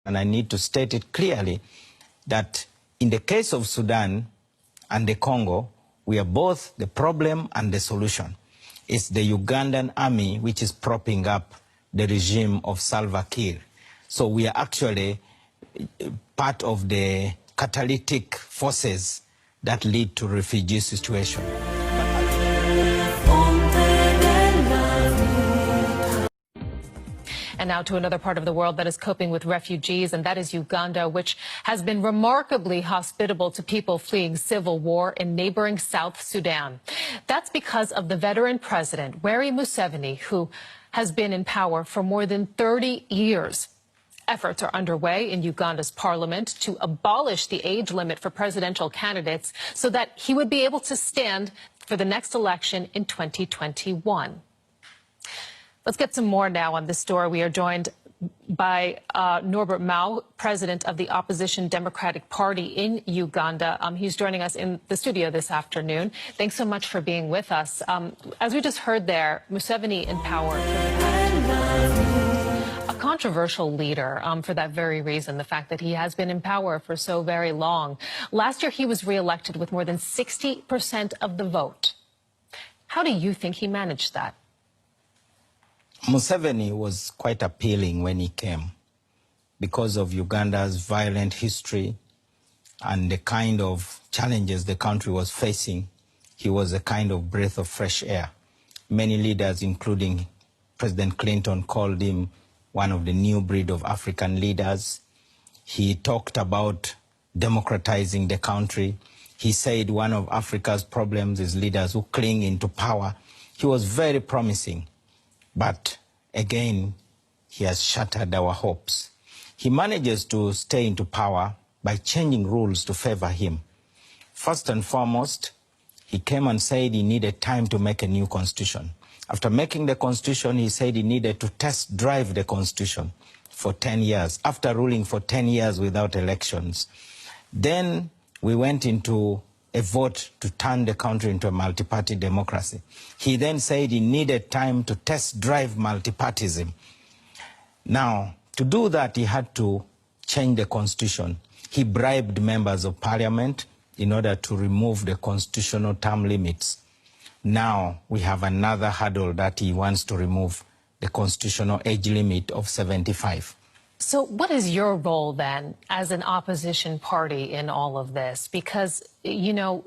And I need to state it clearly that in the case of Sudan and the Congo, we are both the problem and the solution. It's the Ugandan army which is propping up the regime of Salva Kiir. So we are actually part of the catalytic forces that lead to refugee situation. And now to another part of the world that is coping with refugees, and that is Uganda, which has been remarkably hospitable to people fleeing civil war in neighboring South Sudan. That's because of the veteran president, Museveni, who has been in power for more than 30 years. Efforts are underway in Uganda's parliament to abolish the age limit for presidential candidates so that he would be able to stand for the next election in 2021. Let's get some more now on this story. We are joined by Nobert Mao, president of the opposition Democratic Party in Uganda. He's joining us in the studio this afternoon. Thanks so much for being with us. As we just heard there, Museveni in power for the past, a controversial leader for that very reason, the fact that he has been in power for so very long. Last year, he was reelected with more than 60% of the vote. How do you think he managed that? Museveni was quite appealing when he came because of Uganda's violent history and the kind of challenges the country was facing. He was a kind of breath of fresh air. Many leaders, including President Clinton, called him one of the new breed of African leaders. He talked about democratizing the country. He said one of Africa's problems is leaders who cling into power. He was very promising. But again, he has shattered our hopes. He manages to stay into power by changing rules to favor him. First and foremost, he came and said he needed time to make a new constitution. After making the constitution, he said he needed to test drive the constitution for 10 years, after ruling for 10 years without elections. Then we went into a vote to turn the country into a multi-party democracy. He then said he needed time to test drive multipartyism. Now, to do that, he had to change the constitution. He bribed members of parliament in order to remove the constitutional term limits. Now, we have another hurdle that he wants to remove, the constitutional age limit of 75. So what is your role then as an opposition party in all of this? Because, you know,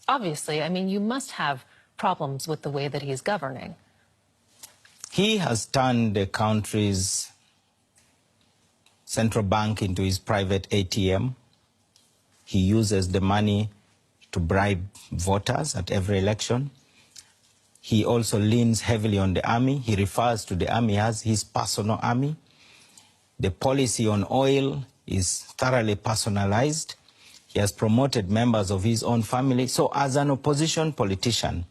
obviously, I mean, you must have problems with the way that he's governing. He has turned the country's central bank into his private ATM. He uses the money to bribe voters at every election. He also leans heavily on the army. He refers to the army as his personal army. The policy on oil is thoroughly personalized. He has promoted members of his own family. So as an opposition politician,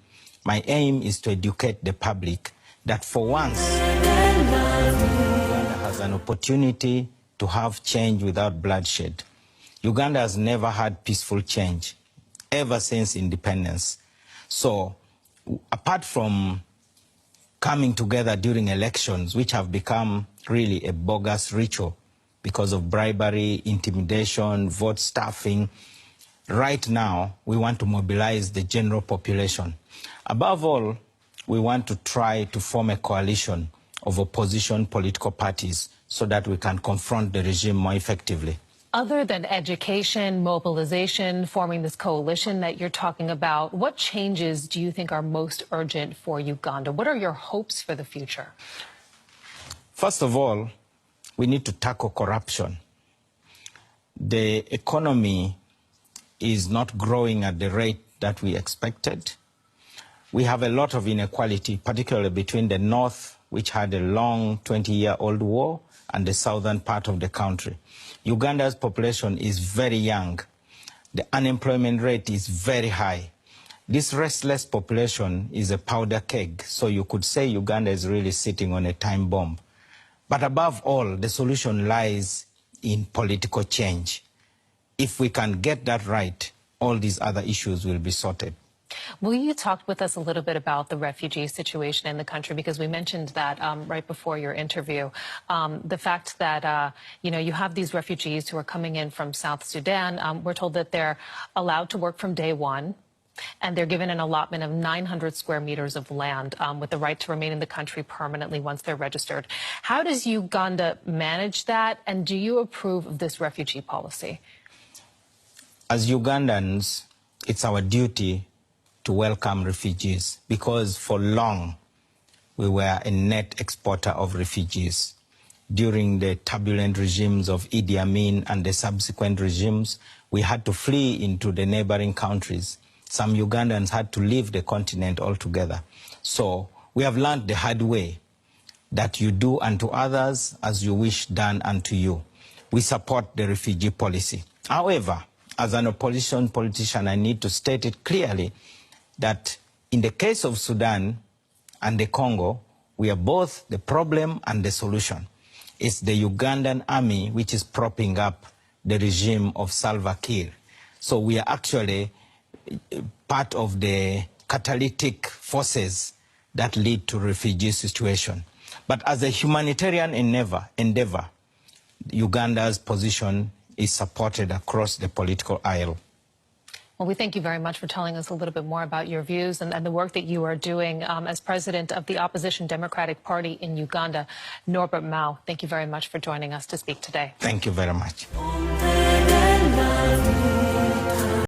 my aim is to educate the public that for once, Uganda has an opportunity to have change without bloodshed. Uganda has never had peaceful change, ever since independence. So apart from coming together during elections, which have become really a bogus ritual because of bribery, intimidation, vote stuffing. Right now, we want to mobilize the general population. Above all, we want to try to form a coalition of opposition political parties so that we can confront the regime more effectively. Other than education, mobilization, forming this coalition that you're talking about, what changes do you think are most urgent for Uganda? What are your hopes for the future? First of all, we need to tackle corruption. The economy is not growing at the rate that we expected. We have a lot of inequality, particularly between the north, which had a long 20-year-old war, and the southern part of the country. Uganda's population is very young. The unemployment rate is very high. This restless population is a powder keg, so you could say Uganda is really sitting on a time bomb. But above all, the solution lies in political change. If we can get that right, all these other issues will be sorted. Will you talk with us a little bit about the refugee situation in the country? Because we mentioned that right before your interview, the fact that, you have these refugees who are coming in from South Sudan. We're told that they're allowed to work from day one, and they're given an allotment of 900 square meters of land with the right to remain in the country permanently once they're registered. How does Uganda manage that, and do you approve of this refugee policy? As Ugandans, it's our duty to welcome refugees, because for long we were a net exporter of refugees. During the turbulent regimes of Idi Amin and the subsequent regimes, we had to flee into the neighboring countries. Some Ugandans had to leave the continent altogether. So we have learned the hard way that you do unto others as you wish done unto you. We support the refugee policy. However, as an opposition politician, I need to state it clearly that in the case of Sudan and the Congo, we are both the problem and the solution. It's the Ugandan army which is propping up the regime of Salva Kiir. So we are actually part of the catalytic forces that lead to refugee situation. But as a humanitarian endeavor, Uganda's position is supported across the political aisle. Well, we thank you very much for telling us a little bit more about your views and the work that you are doing as president of the opposition Democratic Party in Uganda. Nobert Mao, thank you very much for joining us to speak today. Thank you very much.